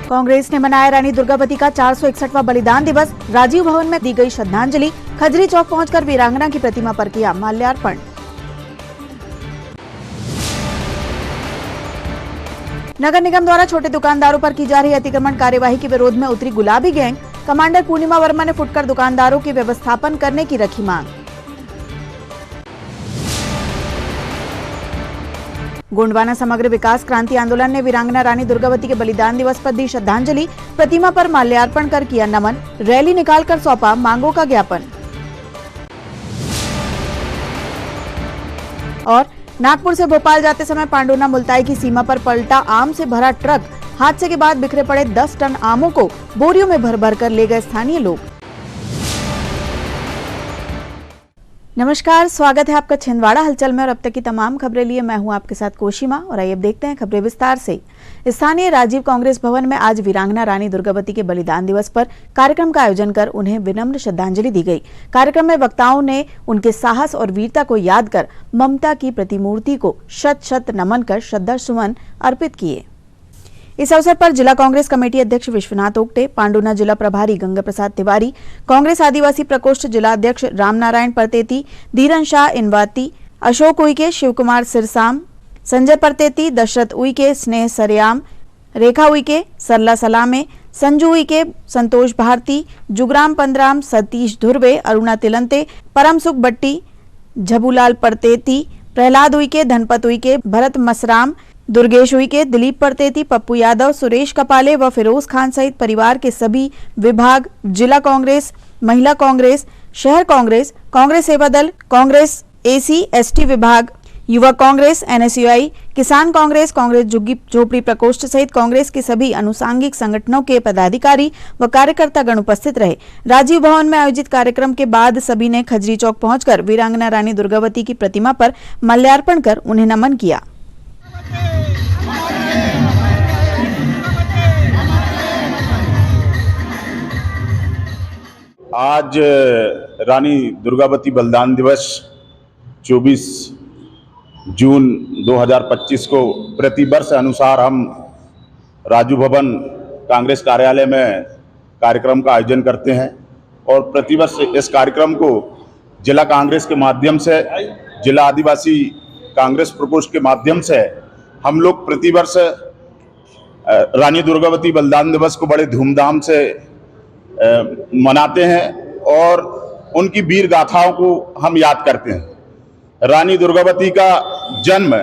कांग्रेस ने मनाया रानी दुर्गावती का 461वां बलिदान दिवस। राजीव भवन में दी गई श्रद्धांजलि। खजरी चौक पहुंचकर वीरांगना की प्रतिमा पर किया माल्यार्पण। नगर निगम द्वारा छोटे दुकानदारों पर की जा रही अतिक्रमण कार्यवाही के विरोध में उतरी गुलाबी गैंग। कमांडर पूर्णिमा वर्मा ने फुटकर दुकानदारों के व्यवस्थापन करने की रखी मांग। गोंडवाना समग्र विकास क्रांति आंदोलन ने वीरांगना रानी दुर्गावती के बलिदान दिवस पर दी श्रद्धांजलि। प्रतिमा पर माल्यार्पण कर किया नमन। रैली निकालकर सौंपा मांगों का ज्ञापन। और नागपुर से भोपाल जाते समय पांडुना मुल्ताई की सीमा पर पलटा आम से भरा ट्रक। हादसे के बाद बिखरे पड़े 10 टन आमों को बोरियों में भर भर कर ले गए स्थानीय लोग। नमस्कार, स्वागत है आपका छिंदवाड़ा हलचल में और अब तक की तमाम खबरें लिए मैं हूं आपके साथ कोशिमा। और आइए अब देखते हैं खबरें विस्तार से। स्थानीय राजीव कांग्रेस भवन में आज वीरांगना रानी दुर्गावती के बलिदान दिवस पर कार्यक्रम का आयोजन कर उन्हें विनम्र श्रद्धांजलि दी गई। कार्यक्रम में वक्ताओं ने उनके साहस और वीरता को याद कर ममता की प्रतिमूर्ति को शत शत नमन कर श्रद्धा सुमन अर्पित किए। इस अवसर पर जिला कांग्रेस कमेटी अध्यक्ष विश्वनाथ ओक्टे, पांडुना जिला प्रभारी गंगा प्रसाद तिवारी, कांग्रेस आदिवासी प्रकोष्ठ जिला अध्यक्ष रामनारायण परतेती, धीरन शाह इनवाती, अशोक उइके, शिवकुमार सिरसाम, संजय परतेती, दशरथ उइके, स्नेह सरयाम, रेखा उइके, सरला सलामे, संजू उइके, संतोष भारती, जुगराम पंद्राम, सतीश धुर्वे, अरुणा तिलंते, परम सुख बट्टी, झबूलाल परतेती, प्रहलाद उइके, धनपत उइके, भरत मसराम, दुर्गेश उइके, दिलीप परतेती, पप्पू यादव, सुरेश कपाले व फिरोज खान सहित परिवार के सभी विभाग, जिला कांग्रेस, महिला कांग्रेस, शहर कांग्रेस, कांग्रेस सेवा दल, कांग्रेस एसी एसटी विभाग, युवा कांग्रेस, एनएसयूआई, किसान कांग्रेस, कांग्रेस झुग्गी झोपड़ी प्रकोष्ठ सहित कांग्रेस के सभी अनुसांगिक संगठनों के पदाधिकारी व कार्यकर्तागण उपस्थित रहे। राजीव भवन में आयोजित कार्यक्रम के बाद सभी ने खजरी चौक पहुंचकर वीरांगना रानी दुर्गावती की प्रतिमा पर माल्यार्पण कर उन्हें नमन किया। आज रानी दुर्गावती बलिदान दिवस 24 जून 2025 को प्रतिवर्ष अनुसार हम राजीव भवन कांग्रेस कार्यालय में कार्यक्रम का आयोजन करते हैं और प्रतिवर्ष इस कार्यक्रम को जिला कांग्रेस के माध्यम से, जिला आदिवासी कांग्रेस प्रकोष्ठ के माध्यम से हम लोग प्रतिवर्ष रानी दुर्गावती बलिदान दिवस को बड़े धूमधाम से मनाते हैं और उनकी वीर गाथाओं को हम याद करते हैं। रानी दुर्गावती का जन्म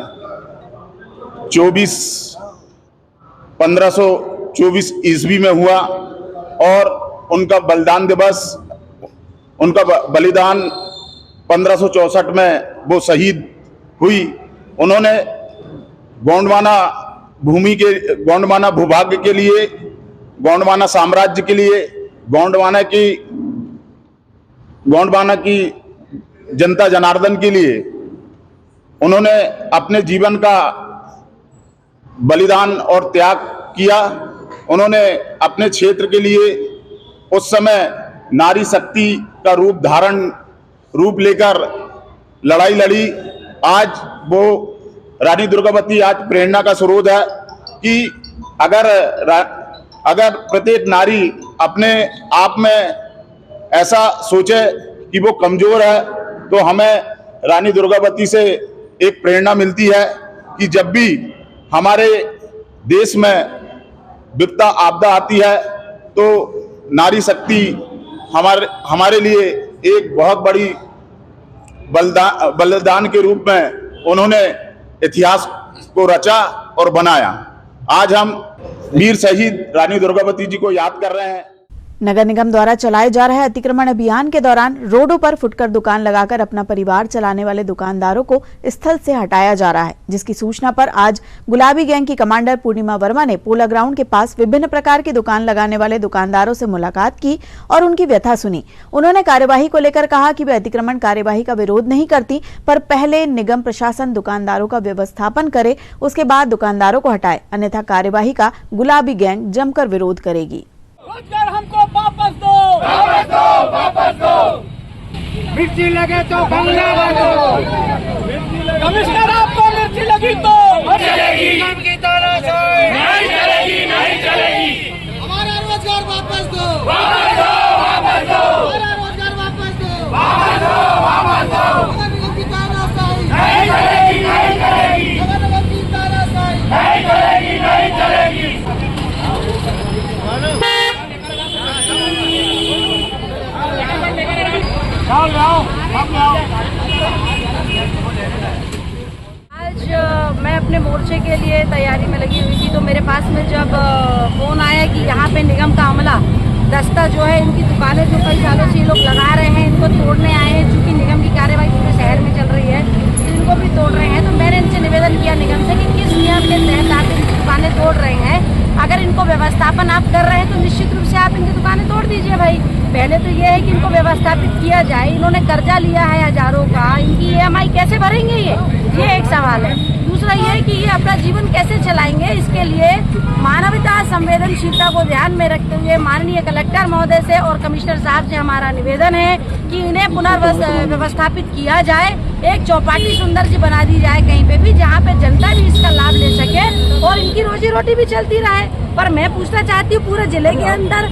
1524 ईस्वी में हुआ और उनका बलिदान दिवस, उनका बलिदान 1564 में वो शहीद हुई। उन्होंने गोंडवाना भूमि के, गोंडवाना भूभाग्य के लिए, गोंडवाना साम्राज्य के लिए, गोंडवाना की जनता जनार्दन के लिए उन्होंने अपने जीवन का बलिदान और त्याग किया। उन्होंने अपने क्षेत्र के लिए उस समय नारी शक्ति का रूप लेकर लड़ाई लड़ी। आज वो रानी दुर्गावती आज प्रेरणा का स्रोत है कि अगर प्रत्येक नारी अपने आप में ऐसा सोचे कि वो कमजोर है तो हमें रानी दुर्गावती से एक प्रेरणा मिलती है कि जब भी हमारे देश में विपदा आपदा आती है तो नारी शक्ति हमारे लिए एक बहुत बड़ी बलिदान के रूप में उन्होंने इतिहास को रचा और बनाया। आज हम वीर शहीद रानी दुर्गावती जी को याद कर रहे हैं। नगर निगम द्वारा चलाए जा रहे अतिक्रमण अभियान के दौरान रोडों पर फुटकर दुकान लगाकर अपना परिवार चलाने वाले दुकानदारों को स्थल से हटाया जा रहा है, जिसकी सूचना पर आज गुलाबी गैंग की कमांडर पूर्णिमा वर्मा ने पोला ग्राउंड के पास विभिन्न प्रकार की दुकान लगाने वाले दुकानदारों से मुलाकात की और उनकी व्यथा सुनी। उन्होंने कार्यवाही को लेकर कहा कि वे अतिक्रमण कार्यवाही का विरोध नहीं करती, पर पहले निगम प्रशासन दुकानदारों का व्यवस्थापन करे, उसके बाद दुकानदारों को हटाए, अन्यथा कार्यवाही का गुलाबी गैंग जमकर विरोध करेगी। रोजगार हमको वापस दो, वापस दो, वापस दो। मिर्ची लगे तो बंगला बांटो। कमिश्नर आपको मिर्ची लगी तो चलेगी, की तानाशाही नहीं चलेगी, नहीं चलेगी। हमारा रोजगार वापस दो, हमारा रोजगार वापस दो, नगर निगम की तानाशाही नगर निगम की तानाशाही आज मैं अपने मोर्चे के लिए तैयारी में लगी हुई थी, तो मेरे पास में जब फ़ोन आया कि यहाँ पे निगम का अमला दस्ता जो है, इनकी दुकानें जो कई सालों से ये लोग लगा रहे हैं, इनको तोड़ने आए हैं, चूँकि निगम की कार्यवाही पूरे शहर में चल रही है, तो इनको भी तोड़ रहे हैं। तो मैंने इनसे निवेदन किया निगम से कि किस नियम के तहत आप इनकी दुकानें तोड़ रहे हैं। अगर इनको व्यवस्थापन आप कर रहे हैं तो निश्चित रूप से आप इनकी दुकानें तोड़ दीजिए भाई। पहले तो ये है कि इनको व्यवस्थापित किया जाए। इन्होंने कर्जा लिया है हजारों का, इनकी EMI कैसे भरेंगे ये एक सवाल है। दूसरा ये है कि ये अपना जीवन कैसे चलाएंगे। इसके लिए मानवता संवेदनशीलता को ध्यान में रखते हुए माननीय कलेक्टर महोदय से और कमिश्नर साहब से हमारा निवेदन है कि इन्हें पुनर्व्यवस्थापित किया जाए। एक चौपाटी सुंदर सी बना दी जाए कहीं पे भी, जहाँ पे जनता भी इसका लाभ ले सके और इनकी रोजी रोटी भी चलती रहे। पर मैं पूछना चाहती हूँ, पूरे जिले के अंदर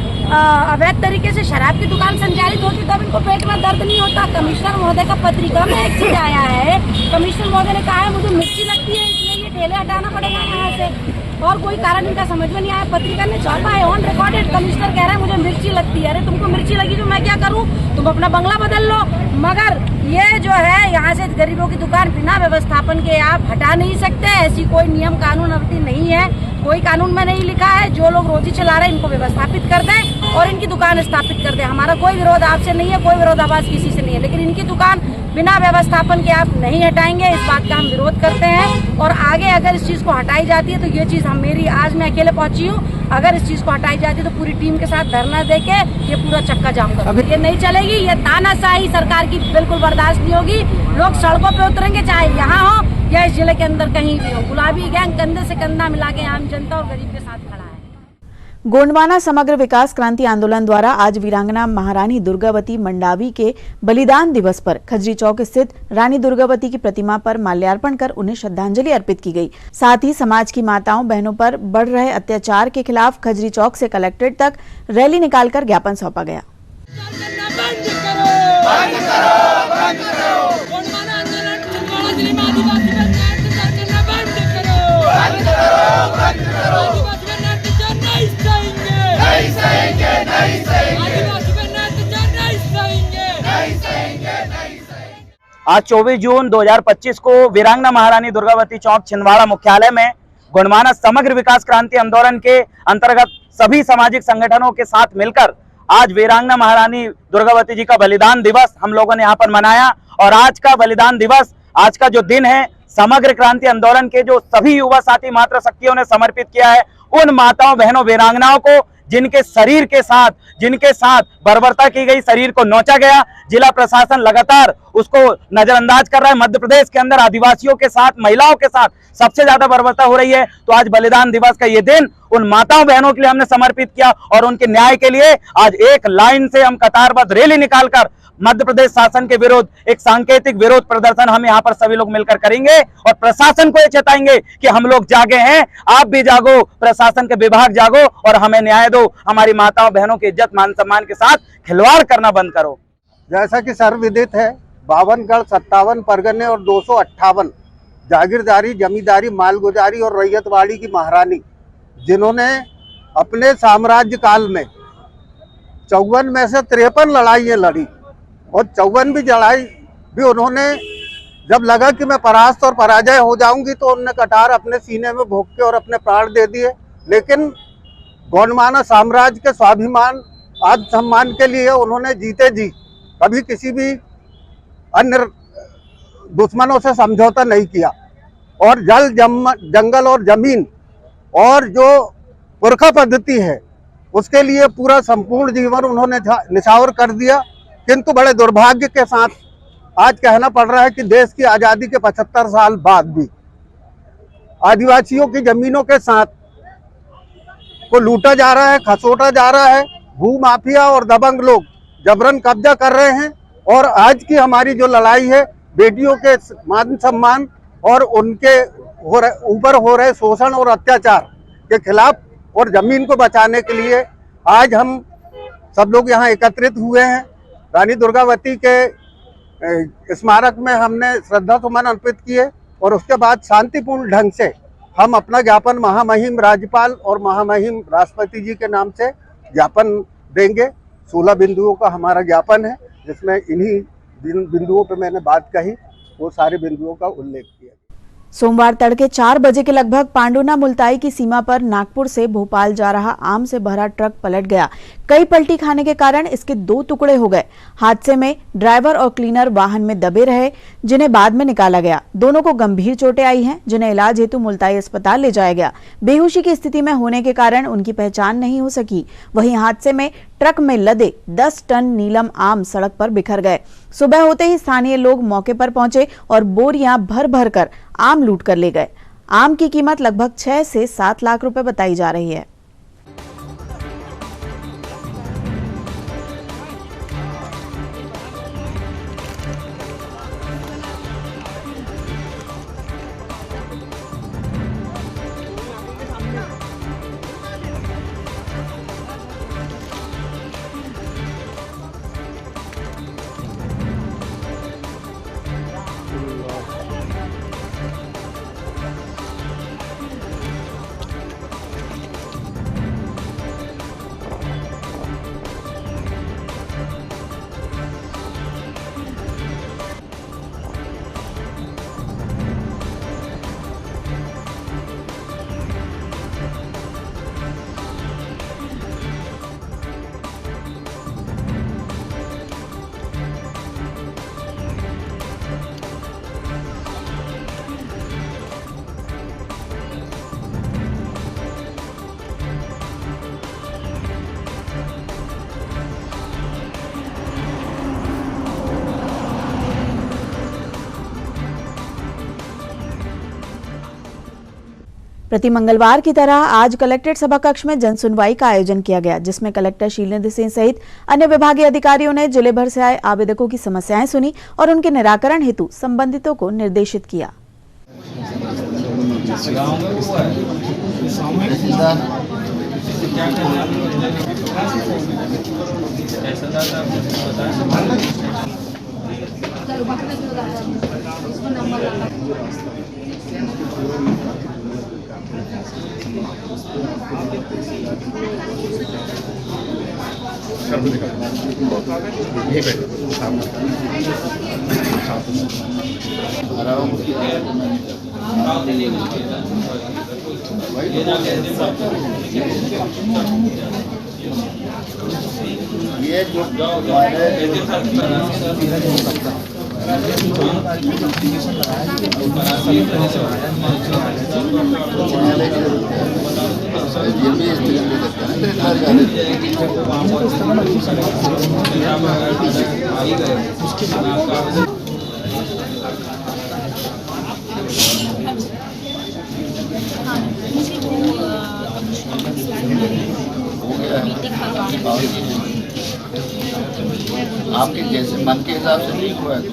अवैध तरीके से शराब की दुकान संचालित होती तब इनको पेट में दर्द नहीं होता। कमिश्नर महोदय का पत्रिका में एक चीज आया है, कमिश्नर महोदय ने कहा है मुझे मिर्ची लगती है इसलिए ये ठेले हटाना पड़ेगा यहाँ से, और कोई कारण इनका समझ में नहीं आया। पत्रिका ने छापा है, ऑन रिकॉर्डेड कमिश्नर कह रहे हैं मुझे मिर्ची लगती है। अरे तुमको मिर्ची लगी तो मैं क्या करूँ, तुम अपना बंगला बदल लो। मगर ये जो है यहाँ से गरीबों की दुकान बिना व्यवस्थापन के आप हटा नहीं सकते। ऐसी कोई नियम कानून अवधि नहीं है, कोई कानून में नहीं लिखा है। जो लोग रोजी चला रहे हैं इनको व्यवस्थापित कर दें और इनकी दुकान स्थापित कर दें। हमारा कोई विरोध आपसे नहीं है, कोई विरोधाभास किसी से नहीं है, लेकिन इनकी दुकान बिना व्यवस्थापन के आप नहीं हटाएंगे, इस बात का हम विरोध करते हैं। और आगे अगर इस चीज़ को हटाई जाती है तो ये चीज़ आज मैं अकेले पहुंची हूँ, अगर इस चीज़ को हटाई जाती है तो पूरी टीम के साथ धरना देके ये पूरा चक्का जाम कर, ये नहीं चलेगी। ये तानाशाही सरकार की बिल्कुल बर्दाश्त नहीं होगी। लोग सड़कों पे उतरेंगे, चाहे यहाँ हो या इस जिले के अंदर कहीं भी हो। गुलाबी गैंग कंधे से कंधा मिला के आम जनता और गरीब के साथ खड़ा है। गोंडवाना समग्र विकास क्रांति आंदोलन द्वारा आज वीरांगना महारानी दुर्गावती मंडावी के बलिदान दिवस पर खजरी चौक स्थित रानी दुर्गावती की प्रतिमा पर माल्यार्पण कर उन्हें श्रद्धांजलि अर्पित की गई। साथ ही समाज की माताओं बहनों पर बढ़ रहे अत्याचार के खिलाफ खजरी चौक से कलेक्ट्रेट तक रैली निकालकर ज्ञापन सौंपा गया। आज 24 जून 2025 को वीरांगना महारानी दुर्गावती चौक छिंदवाड़ा मुख्यालय में गोंडवाना समग्र विकास क्रांति आंदोलन के अंतर्गत सभी सामाजिक संगठनों के साथ मिलकर आज वीरांगना महारानी दुर्गावती जी का बलिदान दिवस हम लोगों ने यहाँ पर मनाया। और आज का बलिदान दिवस, आज का जो दिन है, समग्र क्रांति आंदोलन के जो सभी युवा साथी मातृ शक्तियों ने समर्पित किया है उन माताओं बहनों वीरांगनाओं को, जिनके शरीर के साथ, जिनके साथ बर्बरता की गई, शरीर को नोचा गया। जिला प्रशासन लगातार उसको नजरअंदाज कर रहा है। मध्य प्रदेश के अंदर आदिवासियों के साथ, महिलाओं के साथ सबसे ज्यादा बर्बरता हो रही है। तो आज बलिदान दिवस का ये दिन उन माताओं बहनों के लिए हमने समर्पित किया और उनके न्याय के लिए आज एक लाइन से हम कतारबद्ध रैली निकालकर मध्य प्रदेश शासन के विरोध एक सांकेतिक विरोध प्रदर्शन हम यहाँ पर सभी लोग मिलकर करेंगे और प्रशासन को ये चेताएंगे कि हम लोग जागे हैं, आप भी जागो, प्रशासन के विभाग जागो और हमें न्याय दो। हमारी माताओं बहनों की इज्जत मान सम्मान के साथ खिलवाड़ करना बंद करो। जैसा कि सर्वविदित है, 52 गढ़ 57 परगने और 258 जागीरदारी, जमींदारी, मालगुजारी और रैयतवाड़ी की महारानी, जिन्होंने अपने साम्राज्य काल में 54 में से 53 लड़ाइयाँ लड़ी और 54 भी लड़ाई भी उन्होंने, जब लगा कि मैं परास्त और पराजय हो जाऊंगी तो उन्होंने कटार अपने सीने में भोग के और अपने प्राण दे दिए। लेकिन गोंडवाना साम्राज्य के स्वाभिमान, आत्म सम्मान के लिए उन्होंने जीते जी कभी किसी भी अन्य दुश्मनों से समझौता नहीं किया और जल, जंगल और जमीन और जो पुरखा पद्धति है उसके लिए पूरा संपूर्ण जीवन उन्होंने निछावर कर दिया। किंतु बड़े दुर्भाग्य के साथ आज कहना पड़ रहा है कि देश की आज़ादी के 75 साल बाद भी आदिवासियों की जमीनों के साथ को लूटा जा रहा है, खसोटा जा रहा है। भूमाफिया और दबंग लोग जबरन कब्जा कर रहे हैं और आज की हमारी जो लड़ाई है बेटियों के मान सम्मान और उनके ऊपर हो रहे शोषण और अत्याचार के खिलाफ और जमीन को बचाने के लिए आज हम सब लोग यहाँ एकत्रित हुए हैं। रानी दुर्गावती के स्मारक में हमने श्रद्धा सुमन अर्पित किए और उसके बाद शांतिपूर्ण ढंग से हम अपना ज्ञापन महामहिम राज्यपाल और महामहिम राष्ट्रपति जी के नाम से ज्ञापन देंगे। 16 बिंदुओं का हमारा ज्ञापन है, जिसमें इन्हीं बिंदुओं पर मैंने बात कही, वो सारे बिंदुओं का उल्लेख किया। सोमवार तड़के 4 बजे के लगभग पांडुना मुल्ताई की सीमा पर नागपुर से भोपाल जा रहा आम से भरा ट्रक पलट गया। कई पलटी खाने के कारण इसके 2 टुकड़े हो गए। हादसे में ड्राइवर और क्लीनर वाहन में दबे रहे, जिन्हें बाद में निकाला गया। दोनों को गंभीर चोटें आई हैं, जिन्हें इलाज हेतु मुल्ताई अस्पताल ले जाया गया। बेहोशी की स्थिति में होने के कारण उनकी पहचान नहीं हो सकी। वहीं हादसे में ट्रक में लदे 10 टन नीलम आम सड़क पर बिखर गए। सुबह होते ही स्थानीय लोग मौके पर पहुंचे और बोरियां भर भर कर आम लूट कर ले गए। आम की कीमत लगभग 6 से 7 लाख रुपए बताई जा रही है। प्रति मंगलवार की तरह आज कलेक्ट्रेट सभा कक्ष में जन सुनवाई का आयोजन किया गया, जिसमें कलेक्टर शीलेंद्र सिंह सहित अन्य विभागीय अधिकारियों ने जिले भर से आए आवेदकों की समस्याएं सुनी और उनके निराकरण हेतु संबंधितों को निर्देशित किया। ये जो आपके जैसे मन के हिसाब से ठीक हुआ है तो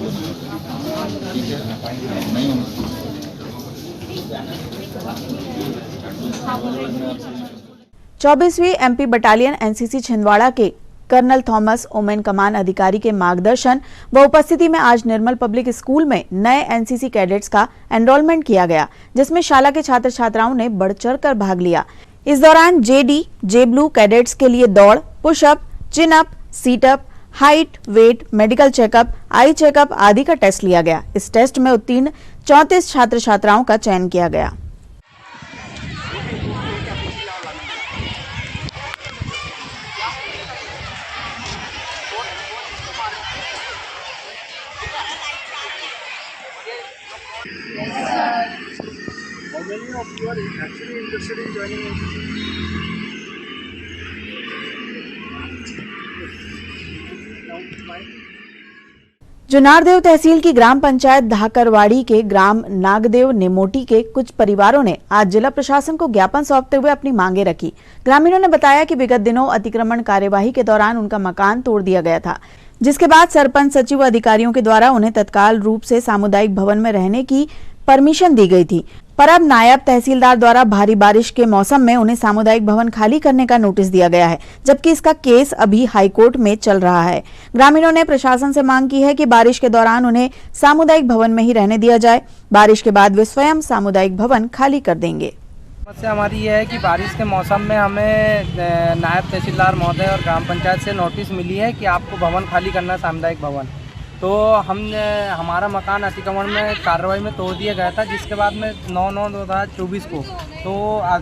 ठीक है, नहीं होगा। 24वीं एमपी बटालियन एनसीसी छिंदवाड़ा के कर्नल थॉमस ओमेन कमान अधिकारी के मार्गदर्शन व उपस्थिति में आज निर्मल पब्लिक स्कूल में नए एनसीसी कैडेट्स का एनरोलमेंट किया गया, जिसमें शाला के छात्र छात्राओं ने बढ़ चढ़ कर भाग लिया। इस दौरान जे ब्लू कैडेट्स के लिए दौड़, pushup, chin up, sit up, height, weight, medical checkup, eye checkup आदि का टेस्ट लिया गया। इस टेस्ट में उत्तीर्ण 34 छात्र छात्राओं का चयन किया गया। How many of you are actually interested in joining NCC? जुनारदेव तहसील की ग्राम पंचायत धाकरवाड़ी के ग्राम नागदेव नेमोटी के कुछ परिवारों ने आज जिला प्रशासन को ज्ञापन सौंपते हुए अपनी मांगे रखी। ग्रामीणों ने बताया कि विगत दिनों अतिक्रमण कार्यवाही के दौरान उनका मकान तोड़ दिया गया था। जिसके बाद सरपंच सचिव अधिकारियों के द्वारा उन्हें तत्काल रूप से सामुदायिक भवन में रहने की परमिशन दी गई थी। पर अब नायब तहसीलदार द्वारा भारी बारिश के मौसम में उन्हें सामुदायिक भवन खाली करने का नोटिस दिया गया है, जबकि इसका केस अभी हाईकोर्ट में चल रहा है। ग्रामीणों ने प्रशासन से मांग की है कि बारिश के दौरान उन्हें सामुदायिक भवन में ही रहने दिया जाए। बारिश के बाद वे स्वयं सामुदायिक भवन खाली कर देंगे। समस्या हमारी ये है कि बारिश के मौसम में हमें नायब तहसीलदार महोदय और ग्राम पंचायत से नोटिस मिली है कि आपको भवन खाली करना है, सामुदायिक भवन। तो हमारा मकान अतिक्रमण में कार्रवाई में तोड़ दिया गया था, जिसके बाद में 9/9/2024 को तो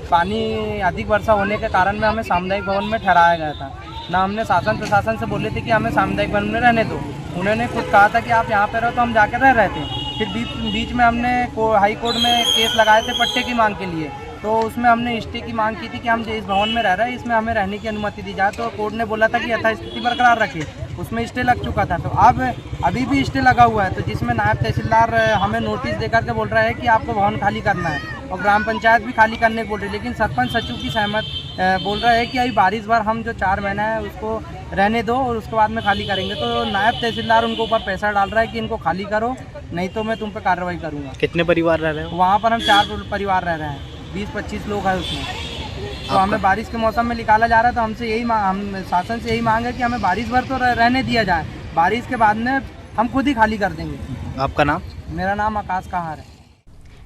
पानी अधिक वर्षा होने के कारण में हमें सामुदायिक भवन में ठहराया गया था। ना हमने शासन प्रशासन से बोले थे कि हमें सामुदायिक भवन में रहने दो, उन्होंने खुद कहा था कि आप यहाँ पे रहो, तो हम जाकर रह रहे थे। फिर बीच में हमने हाई कोर्ट में केस लगाए थे पट्टे की मांग के लिए, तो उसमें हमने स्टे की मांग की थी कि हम जो इस भवन में रह रहे हैं इसमें हमें रहने की अनुमति दी जाए। तो कोर्ट ने बोला था कि यथास्थिति बरकरार रखिए, उसमें स्टे लग चुका था। तो अब अभी भी स्टे लगा हुआ है, तो जिसमें नायब तहसीलदार हमें नोटिस देकर के बोल रहा है कि आपको भवन खाली करना है, और ग्राम पंचायत भी खाली करने को बोल रही है। लेकिन सरपंच सचिव की सहमत बोल रहा है कि अभी बारिश भर हम जो 4 महीना है उसको रहने दो और उसके बाद में खाली करेंगे। तो नायब तहसीलदार उनको ऊपर पैसा डाल रहा है कि इनको खाली करो, नहीं तो मैं तुम पे कार्रवाई करूँगा। कितने परिवार रह रहे हो वहाँ पर हम 4 परिवार रह रहे हैं, 20-25 लोग हैं उसमें। तो हमें बारिश के मौसम में निकाला जा रहा है, तो हमसे यही हम शासन से यही मांग है कि हमें बारिश भर तो रहने दिया जाए, बारिश के बाद में हम खुद ही खाली कर देंगे। आपका नाम? मेरा नाम आकाश कहार है।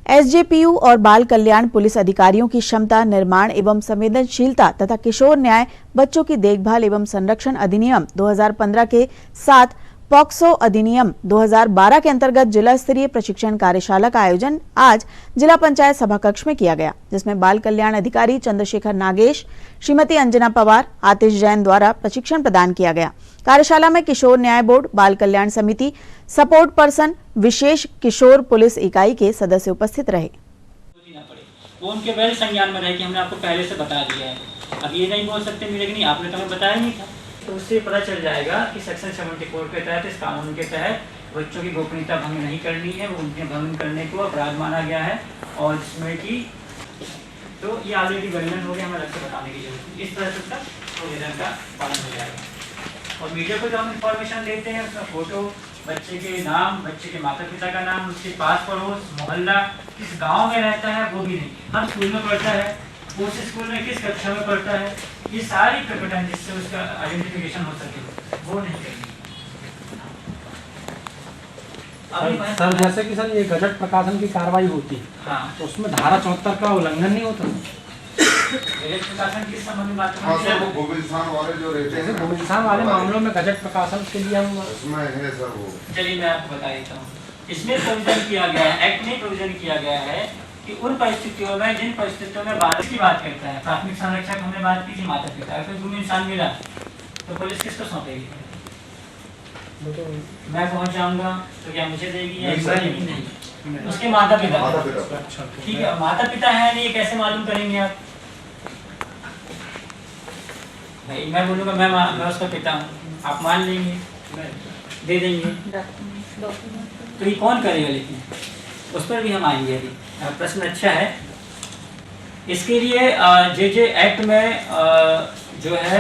एसजेपीयू और बाल कल्याण पुलिस अधिकारियों की क्षमता निर्माण एवं संवेदनशीलता तथा किशोर न्याय बच्चों की देखभाल एवं संरक्षण अधिनियम 2015 के साथ पॉक्सो अधिनियम 2012 के अंतर्गत जिला स्तरीय प्रशिक्षण कार्यशाला का आयोजन आज जिला पंचायत सभा कक्ष में किया गया, जिसमें बाल कल्याण अधिकारी चंद्रशेखर नागेश, श्रीमती अंजना पवार, आतिश जैन द्वारा प्रशिक्षण प्रदान किया गया। कार्यशाला में किशोर न्याय बोर्ड, बाल कल्याण समिति, सपोर्ट पर्सन, विशेष किशोर पुलिस इकाई के सदस्य उपस्थित रहे। वो उनके वेल संज्ञान में रहे कि हमने आपको पहले से बता दिया है। अब ये नहीं बोल सकते मेरे कि नहीं आपने तो हमें बताया नहीं था। तो उससे पता चल जाएगा कि सेक्शन 74 के तहत, इस कानून के तहत बच्चों की गोपनीयता भंग नहीं करनी है, वो उनके भंग करने को अपराध माना गया है। और जिसमें कि तो ये ऑलरेडी वर्णन हो गया, हमें अलग से बताने की जरूरत है। इस तरह से उसका प्रोविजन का पालन हो जाएगा। और मीडिया को जो हम इंफॉर्मेशन देते हैं उसका फोटो, बच्चे के नाम, बच्चे के माता पिता का नाम, उसके पास पड़ोस, मोहल्ला, किस गाँव में रहता है वो भी नहीं, हम स्कूल में पढ़ता है, उस स्कूल में किस कक्षा में पढ़ता है, ये सारी प्रकटन जिससे उसका आइडेंटिफिकेशन हो सके वो नहीं करनी। सर जैसे कि सर ये गजट प्रकाशन की कार्रवाई होती है, हाँ, तो उसमें धारा 74 का उल्लंघन नहीं होता? गजट प्रकाशन किस संबंध में बात कर रहे हैं? गोविंदसान वाले जो रहते हैं, गोविंदसान वाले मामलों में गजट प्रकाशन के लिए हम उसमें है सर वो। चलिए मैं आपको बता देता हूँ। इसमें प्रोविजन किया गया है, एक्ट में प्रोविजन किया गया है कि उन परिस्थितियों में, जिन परिस्थितियों में बारिश की बात करता है, प्राथमिक संरक्षक हमने बात की थी माता पिता, अगर कोई इंसान मिला तो पुलिस किसको सौंपेगी? मैं पहुंच जाऊंगा तो क्या मुझे देगी या नहीं? उसके माता पिता। ठीक है, माता पिता है नहीं, कैसे मालूम करेंगे आप? भाई मैं बोलूँगा मैं उसका पिता हूँ, आप मान लेंगे, दे देंगे, तो ये कौन करेगा? लेकिन उस पर भी हम आएंगे। अभी प्रश्न अच्छा है। इसके लिए जे एक्ट में जो है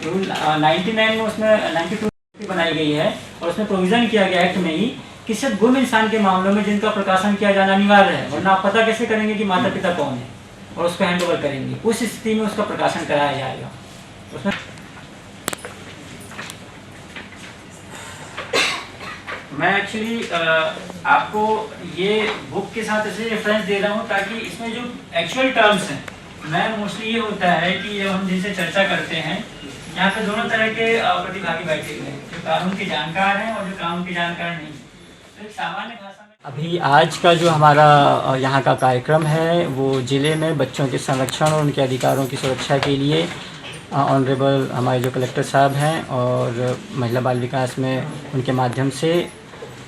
रूल 99 में, उसमें 92 बनाई गई है और उसमें प्रोविज़न किया गया एक्ट में ही कि सिर्फ गुम इंसान के मामलों में जिनका प्रकाशन किया जाना अनिवार्य है, वरना आप पता कैसे करेंगे कि माता पिता कौन है और उसको हैंड ओवर करेंगे, उस स्थिति में उसका प्रकाशन कराया जाएगा। उसमें मैं एक्चुअली आपको ये बुक के साथ ऐसे रेफरेंस दे रहा हूँ ताकि इसमें जो एक्चुअल टर्म्स हैं, मैं मोस्टली ये होता है कि हम जिनसे चर्चा करते हैं यहाँ पे दोनों तरह के प्रतिभागी बैठे हुए हैं, जो कानून के जानकार हैं और जो कानून के जानकार नहीं। तो एक सामान्य भाषा में अभी आज का जो हमारा यहाँ का कार्यक्रम है वो जिले में बच्चों के संरक्षण और उनके अधिकारों की सुरक्षा के लिए ऑनरेबल हमारे जो कलेक्टर साहब हैं और महिला बाल विकास में उनके माध्यम से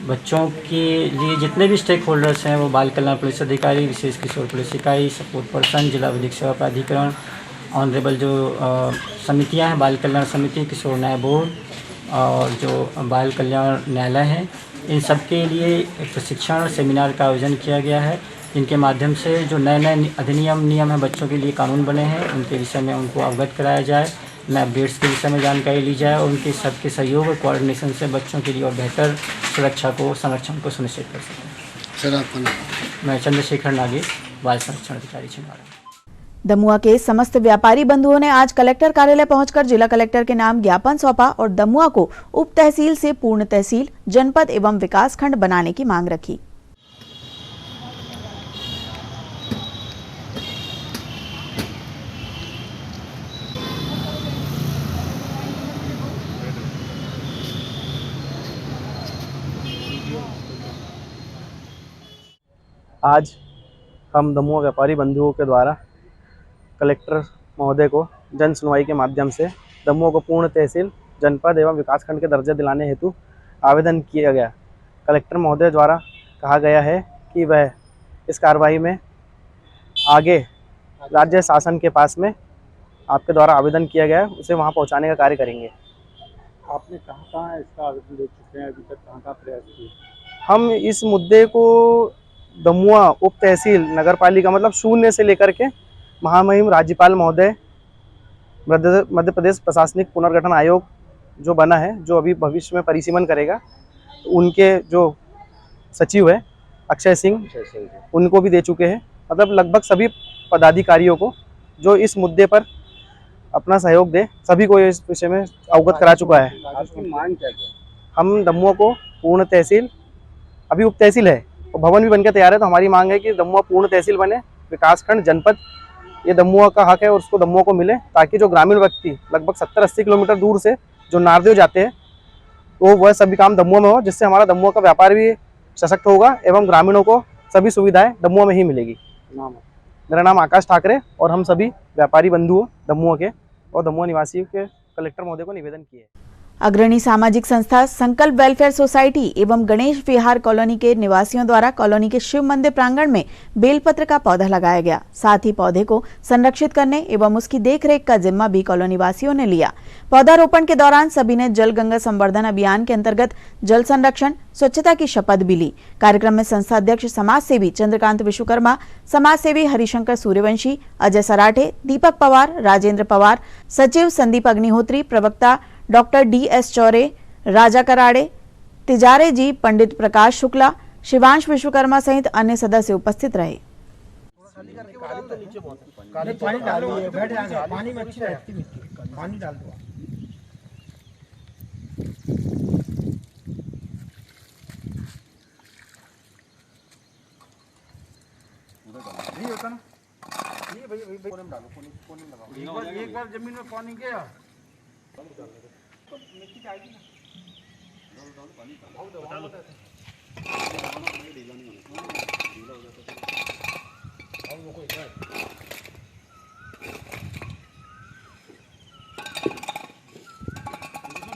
बच्चों के लिए जितने भी स्टेक होल्डर्स हैं, वो बाल कल्याण पुलिस अधिकारी, विशेष किशोर पुलिस इकाई, सपोर्ट पर्सन, जिला विधिक सेवा प्राधिकरण, ऑनरेबल जो समितियां हैं, बाल कल्याण समिति, किशोर न्याय बोर्ड और जो बाल कल्याण न्यायालय हैं, इन सब के लिए एक प्रशिक्षण सेमिनार का आयोजन किया गया है, जिनके माध्यम से जो नए नए अधिनियम नियम हैं बच्चों के लिए कानून बने हैं, उनके विषय में उनको अवगत कराया जाए, में अपडेट्स के विषय में जानकारी ली जाए और उनके सबके सहयोग और कोऑर्डिनेशन से बच्चों के लिए और बेहतर सुरक्षा को संरक्षण को सुनिश्चित कर सकें। सर आपका नाम? मैं चंद्रशेखर नागेश, बाल संरक्षण अधिकारी छिंदवाड़ा। दमुआ के समस्त व्यापारी बंधुओं ने आज कलेक्टर कार्यालय पहुंचकर जिला कलेक्टर के नाम ज्ञापन सौंपा और दमुआ को उप तहसील से पूर्ण तहसील, जनपद एवं विकास खंड बनाने की मांग रखी। आज हम दमुआ व्यापारी बंधुओं के द्वारा कलेक्टर महोदय को जन सुनवाई के माध्यम से दमुआ को पूर्ण तहसील, जनपद एवं विकासखंड के दर्जा दिलाने हेतु आवेदन किया गया। कलेक्टर महोदय द्वारा कहा गया है कि वह इस कार्रवाई में आगे राज्य शासन के पास में आपके द्वारा आवेदन किया गया है उसे वहां पहुंचाने का कार्य करेंगे। आपने कहाँ इसका आवेदन दे चुके हैं, अभी तक कहाँ प्रयास किए? हम इस मुद्दे को दमुआ उप तहसील नगर पालिका मतलब शून्य से लेकर के महामहिम राज्यपाल महोदय, मध्य प्रदेश प्रशासनिक पुनर्गठन आयोग जो बना है, जो अभी भविष्य में परिसीमन करेगा, उनके जो सचिव है अक्षय सिंह, उनको भी दे चुके हैं। मतलब लगभग सभी पदाधिकारियों को जो इस मुद्दे पर अपना सहयोग दे, सभी को इस विषय में अवगत करा चुका है। आपकी मांग क्या है? हम दमुआ को पूर्ण तहसील, अभी उप तहसील है और भवन भी बनकर तैयार है, तो हमारी मांग है कि दमुआ पूर्ण तहसील बने, विकासखंड, जनपद, ये दमुआ का हक है और उसको दमुआ को मिले, ताकि जो ग्रामीण व्यक्ति लगभग 70-80 किलोमीटर दूर से जो नारदेव जाते हैं तो वह सभी काम दमुआ में हो, जिससे हमारा दमुआ का व्यापार भी सशक्त होगा एवं ग्रामीणों को सभी सुविधाएं दमुआ में ही मिलेगी। मेरा नाम आकाश ठाकरे और हम सभी व्यापारी बंधुओं दमुआ के और दमुआ निवासियों के कलेक्टर महोदय को निवेदन किए। अग्रणी सामाजिक संस्था संकल्प वेलफेयर सोसाइटी एवं गणेश विहार कॉलोनी के निवासियों द्वारा कॉलोनी के शिव मंदिर प्रांगण में बेलपत्र का पौधा लगाया गया। साथ ही पौधे को संरक्षित करने एवं उसकी देखरेख का जिम्मा भी कॉलोनी वासियों ने लिया। पौधारोपण के दौरान सभी ने जल गंगा संवर्धन अभियान के अंतर्गत जल संरक्षण, स्वच्छता की शपथ भी ली। कार्यक्रम में संस्था अध्यक्ष समाज सेवी चंद्रकांत विश्वकर्मा, समाज सेवी हरिशंकर सूर्यवंशी, अजय सराठे, दीपक पवार, राजेंद्र पवार, सचिव संदीप अग्निहोत्री, प्रवक्ता डॉक्टर DS चौरे, राजा कराड़े, तिजारे जी, पंडित प्रकाश शुक्ला, शिवांश विश्वकर्मा सहित अन्य सदस्य उपस्थित रहे। पानी डाल दो, बैठ जाएगा, पानी में अच्छी रहती है, पानी डाल दो। नहीं होता ना, ये भाई कोने में डालो, कोने में लगाओ। एक बार जमीन में पानी गया तो मिट्टी जाएगी ना।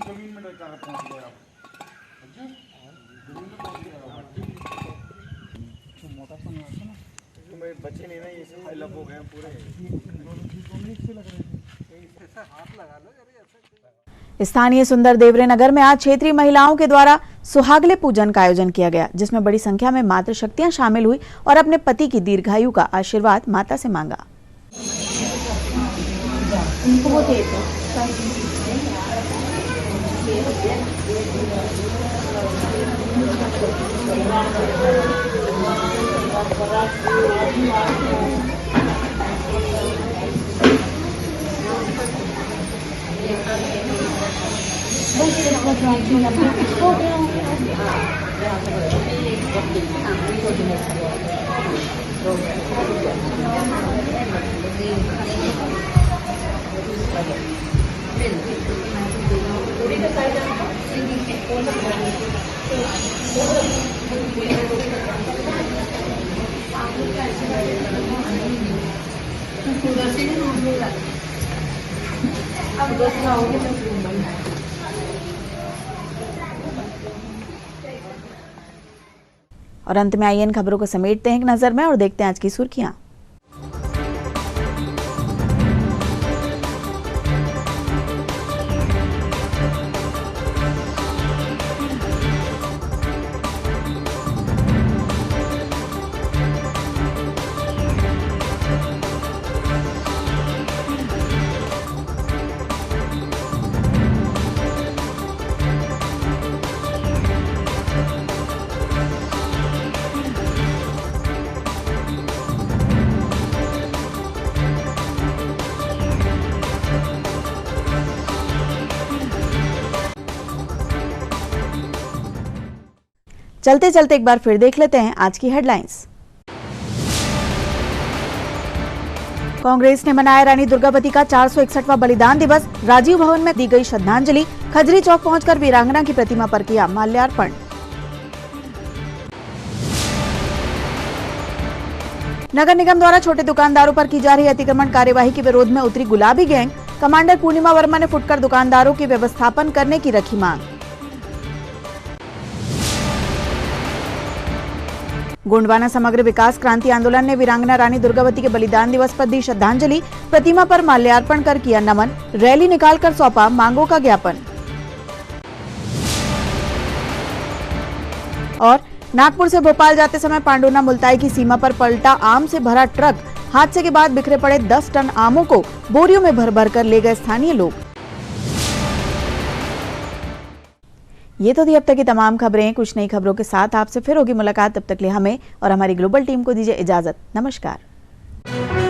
जमीन में पहुंच गया मोटा तो नहीं आता ना, तुम्हें बच्चे नहीं ना, ये सब अलग हो गए पूरे, हाथ लगा लो। स्थानीय सुंदर देवरे नगर में आज क्षेत्रीय महिलाओं के द्वारा सुहागले पूजन का आयोजन किया गया, जिसमें बड़ी संख्या में मातृ शक्तियां शामिल हुई और अपने पति की दीर्घायु का आशीर्वाद माता से मांगा। और अंत में आइए इन खबरों को समेटते हैं एक नजर में और देखते हैं आज की सुर्खियां। चलते चलते एक बार फिर देख लेते हैं आज की हेडलाइंस। कांग्रेस ने मनाया रानी दुर्गावती का 461वां बलिदान दिवस। राजीव भवन में दी गई श्रद्धांजलि। खजरी चौक पहुंचकर वीरांगना की प्रतिमा पर किया माल्यार्पण। नगर निगम द्वारा छोटे दुकानदारों पर की जा रही अतिक्रमण कार्यवाही के विरोध में उतरी गुलाबी गैंग। कमांडर पूर्णिमा वर्मा ने फुटकर दुकानदारों के व्यवस्थापन करने की रखी मांग। गोंडवाना समग्र विकास क्रांति आंदोलन ने वीरांगना रानी दुर्गावती के बलिदान दिवस पर दी श्रद्धांजलि। प्रतिमा पर माल्यार्पण कर किया नमन। रैली निकालकर सौंपा मांगों का ज्ञापन। और नागपुर से भोपाल जाते समय पांडुना मुल्ताई की सीमा पर पलटा आम से भरा ट्रक। हादसे के बाद बिखरे पड़े 10 टन आमों को बोरियों में भर भर कर ले गए स्थानीय लोग। ये तो थी अब तक की तमाम खबरें। कुछ नई खबरों के साथ आपसे फिर होगी मुलाकात। तब तक के लिए हमें और हमारी ग्लोबल टीम को दीजिए इजाजत। नमस्कार।